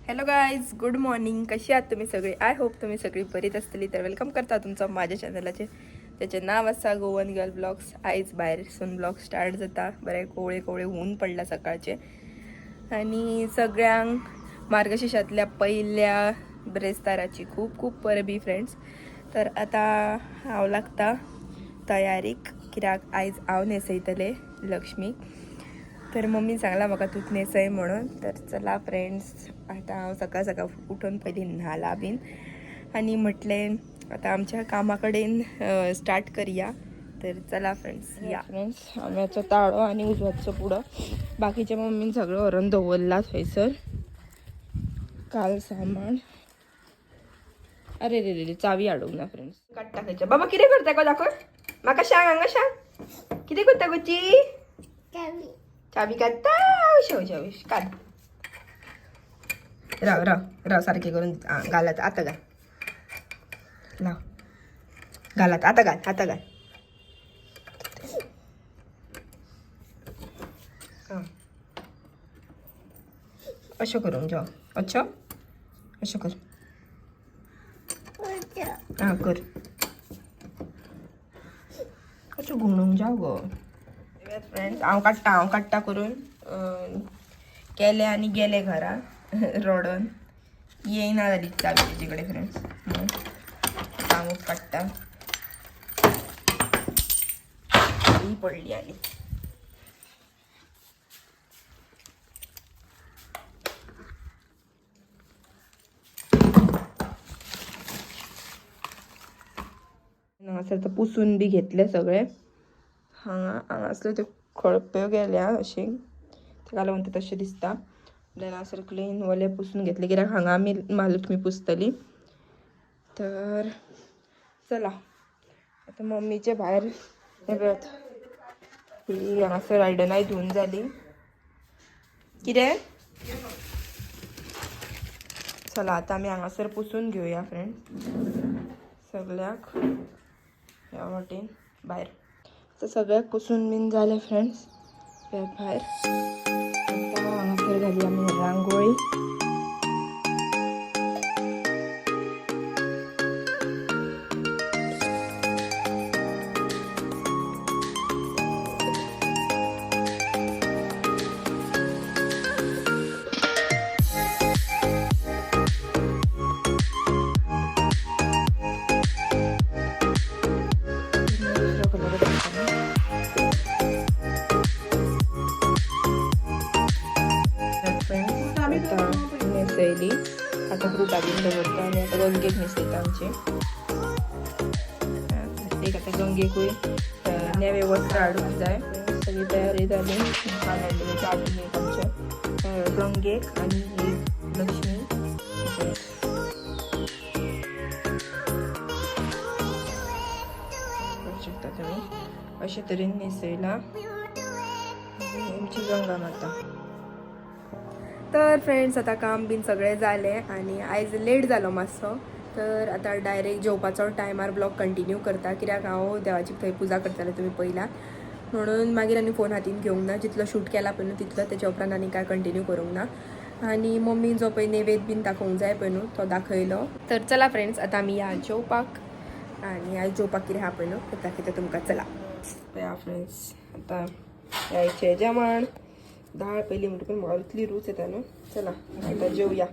Hello guys, good morning. कशी आहात तुम्ही सगळे? आय होप तुम्ही सगळी बरीच असतली. तर वेलकम करता तुमचं माझ्या चॅनलाचे. त्याचे नाव असा गोवन गर्ल ब्लॉग्स. आईज भायरसून ब्लॉग स्टार्ट जाता. बरे कोवळे कोवळे ऊन पडला सकाळचे आणि सगळ्यांक मार्गशीर्षातल्या पहिल्या ब्रेस्ताराची खूप खूप परबी फ्रेंड्स. तर आता हांव लागता तयारीक, कित्याक आयज हांव न्हेसयतले लक्ष्मी. तर मम्मी सांगला म्हाका तूच न्हेसय म्हणून. तर चला फ्रेंड्स, आता हांव सकाळ सकाळ उठून पयलीं न्हाला बीन आणि म्हटलें आता आमच्या कामाकडेन स्टार्ट करूया. तर चला फ्रेंड्स, या फ्रेंड्स. आंब्याचो ताळो आणि उजवाचो पुडो बाकीच्या मम्मीन सगळं व्हरून दवरला थंयसर. काल सामान, अरे रे रे चावी हाडूंक ना फ्रेंड्स. काडटा खंयच्या बाबा. कितें करता गो? दाखय म्हाका. सांग हांगा सांग, कितें करता गोची? चावी काढता. उश काढ. राव सारखे करून घालत. आता घाल. लाव घालत. आता घाल. अशें करून जाव. अच्छा अशें कर. हां कर. अशें घुमून जाव गो फ्रेंड्स. हांव काडटा करून केले आणि गेले घरा रोडोन. येयना जाली चावी तेजे कडेन फ्रेंड्स. हांवूच काडटा. ही पडली आनी हांगासर तर पुसून बी घेतले सगळे. हांगासले ते खळप्यो गेल्या अशी, ताका लागून ते तशें दिसता. देन हांगासर क्लीन वले पुसून घेतले, कित्याक हांगा आमी महालक्ष्मी पुसतली. तर चला आता मम्मीचे भायर येतात. ही हांगासर आयदनाय धुवन जाली. कितें? चला आता आमी हांगासर पुसून घेवया फ्रेंड्स सगळ्याक. ह्या वाटेन भायर तर सगळ्याक पुसून बीन जाले फ्रेंड्स. भायर आता हांगासर घाली आमी रांगोळी. नेसयली आता फ्रूट हाडून दवरता आणि आता गंगेक न्हेसयता आमचे. एक आता गंगेकूय नेवे वस्त्र हाडूंक जाय. सगळी तयारी जाली. हाडून एक आमच्या गंगेक आणि एक लक्ष्मी. शकता तुम्ही अशे तरेन न्हेसयला आमची गंगा माता. तर फ्रेंड्स आता काम बीन सगळे जाले आणि आयज लेट जालो मातसो. तर आता डायरेक्ट जेवपाचो टायमार ब्लॉग कंटिन्यू करता, कित्याक हांव देवाची थंय पुजा करताले तुमी पयला म्हणून. मागीर आनी फोन हातीन घेवंक ना. जितलो शूट केला पळय न्हू तितलो, तेच्या उपरांत आनी काय कंटिन्यू करूंक ना. आणि मम्मीन जो पळय नेवेद बीन दाखोवंक जाय पळय न्हू तो दाखयलो. तर चला फ्रेंड्स आता आमी या जेवपाक. आणि आयज जेवपाक कितें आहा पळय न्हू ते दाखयता तुमकां. चला या फ्रेंड्स. आता यायचे जेवण. डाळ पहिली म्हणटकून म्हाका इतली रूच येता न्हू. चला आता जेवया.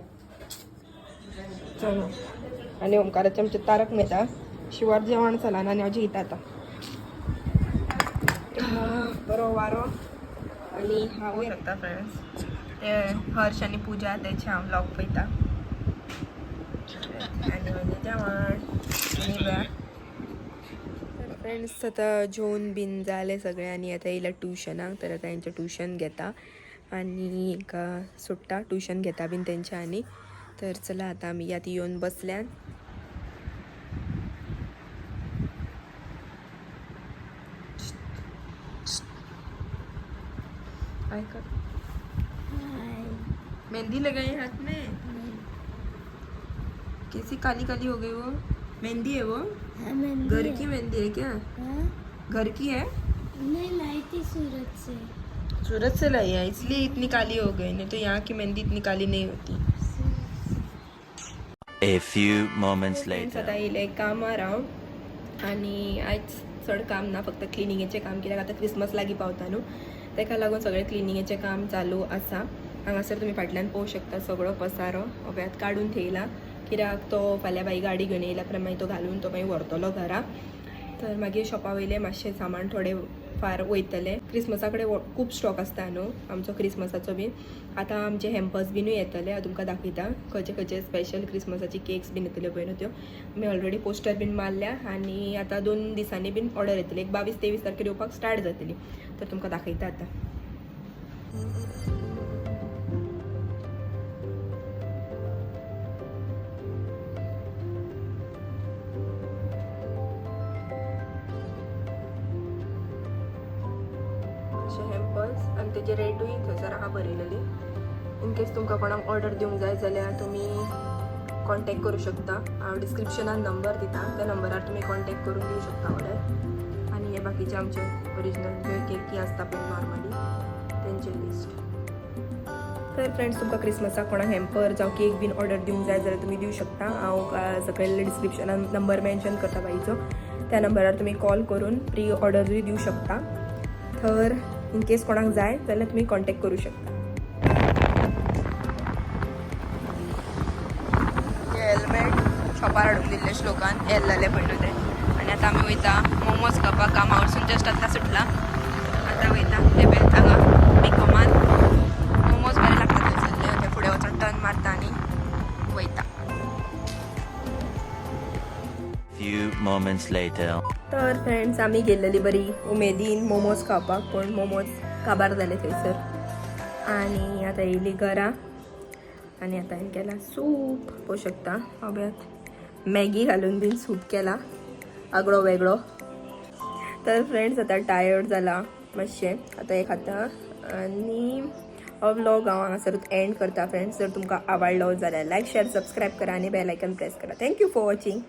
चला आणि ओंकाराचे आमचे तारक मेहता शिवार जेवण चला आणि हांव जेयता आता. बरो वारो आणि हांवूय शकता फ्रेंड्स. ते हर्ष आणि पूजा तेचे हांव ब्लॉग पळयता आणि म्हणजे जेवण. तर फ्रेंड्स आता जेवून बीन जाले सगळे आणि आता येयला ट्युशनाक. तर आता हेंचें ट्युशन घेता आणि एका सुट्टा ट्युशन घेता बीन तेंच्या आनी. तर चला आता आमी यात येवन बसल्यान. मेहंदी लगाई हाथ में, कैसी काली काली हो गई वो. मेहंदी है वो? घर की मेहंदी है क्या? घर की है? नहीं लाई थी सूरत से। सूरत से लाई है इसलिए इतनी काली हो गई, नहीं तो यहाँ की मेहंदी इतनी काली नहीं होती। A few moments friends later. आता येयले कामार हांव आनी आयज चड काम ना फक्त क्लिनिंगेचें काम कित्याक आतां क्रिसमस लागीं पावता न्हू ताका लागून सगळें क्लिनिंगेचें काम चालू आसा. हांगासर तुमी फाटल्यान पळोवंक शकता सगळो पसारो अव्यात काडून थेयला कित्याक तो फाल्यां बाई गाडी घेवन येयला उपरांत मागीर तो घालून तो मागीर व्हरतलो घरा. तर मागीर शॉपा वयलें मातशें सामान थोडें फार वयतलें. क्रिसमसा कडेन खूब स्टॉक आसता न्हू आमचो क्रिसमसाचो बीन. आतां आमचे हॅम्पर्स बीनूय येतले हांव तुमकां दाखयता खंयचे खंयचे स्पेशल क्रिसमसाची केक्स बीन येतल्यो पळय न्हू त्यो. आमी ऑलरेडी पोस्टर बीन मारल्या आनी आतां 2 दिसांनी बीन ऑर्डर येतली. एक 22-23 तारखेर येवपाक स्टार्ट जातली. तर तुमकां दाखयता आतां. हॅम्पर्स आनी तेजे रेटूय थंयसर आहा बरयलेली. इन केस तुमकां कोणाक ऑर्डर दिवंक जाय जाल्यार तुमी कॉन्टॅक्ट करूं शकता. हांव डिस्क्रिप्शनान नंबर दिता त्या नंबरार तुमी कॉन्टॅक्ट करून दिवं शकता ऑर्डर. आनी हे बाकीचे आमचे ओरिजिनल जे केकी आसता पळय नॉर्मली तेंचे लिस्ट. तर फ्रेंड्स तुमकां क्रिसमसाक कोणाक हॅम्पर जावं केक बीन ऑर्डर दिवंक जाय जाल्यार तुमी दिवं शकता. हांव सकयल डिस्क्रिप्शनान नंबर मेन्शन करता बाईचो. त्या नंबरार तुमी कॉल करून प्री ऑर्डरूय दिवं शकता. तर इन केस कोणाक जाय जाल्यार तुमी कॉन्टॅक्ट करूं शकता. हेल्मेट शॉपार हाडून दिल्ले श्लोकान येल जाले पयलू ते. आनी आतां आमी वयता मोमोज खावपाक. कामा वरसून जस्ट आतां सुटला. आतां वयता ते बेल्ट हांगा बिकॉमान मोमोज बरे लागता थंयसरले. ते फुडें वचून टर्न मारता आनी वयता. Few moments later. तर फ्रेंड्स आमी गेल्लेली बरी उमेदीन मोमोज खावपाक पूण मोमोज काबार जाले थंयसर. आनी आतां येयली घरा आनी आतां हांवें केला सूप पळोवंक शकता. हांवें मॅगी घालून बीन सूप केला आगळो वेगळो. तर फ्रेंड्स आतां टायर्ड जाला मातशें आतां हें खाता आनी हो व्लॉग हांव हांगासरूच एंड करता. फ्रेंड्स जर तुमकां आवडलो जाल्यार लायक शेअर सबस्क्रायब करा आनी बेल आयकन प्रेस करा. Thank you for watching.